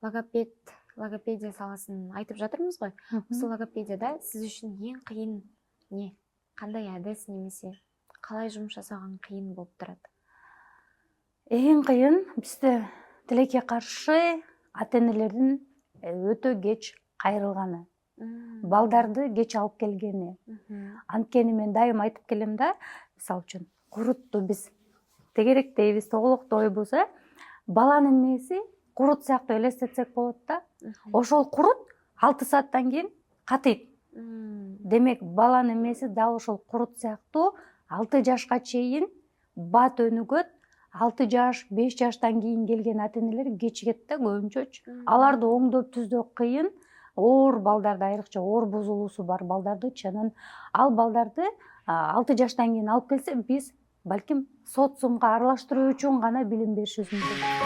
логопедия саласын айтып жатырмыз ғой. Осы логопедияда сіз үшін ең қиын не? Қандай әдіс немесе қалай жұмыс жасаған қиын болып тұрады? Ең қиын бізде тилекке каршы ата-энелердин өтө кеч кайрылганы. Балдарды кеч алып келгени. Анткени мен дайым айтып келем да, мисалы үчүн курутту биз тегеректейбиз, тоголоктойбуз, баланын мээси курут сыяктуу элестетсек болот да. Ошол курут 6 сааттан кийин катыйт. Демек, баланын мээси дал ошол курут сыяктуу 6 жашка чейин бат өнүгөт. 6 жаш, 5 жаштан кийин келген ата-энелер кечигет да көбүнчөчү. Аларды оңдоп түздөө кыйын. Оор балдарды, айрыкча оор бузулуусу бар балдарды чынын. Ал балдарды 6 жаштан кийин алып келсе, биз балким социумга аралаштыруу үчүн гана билим беришибиз мүмкүн.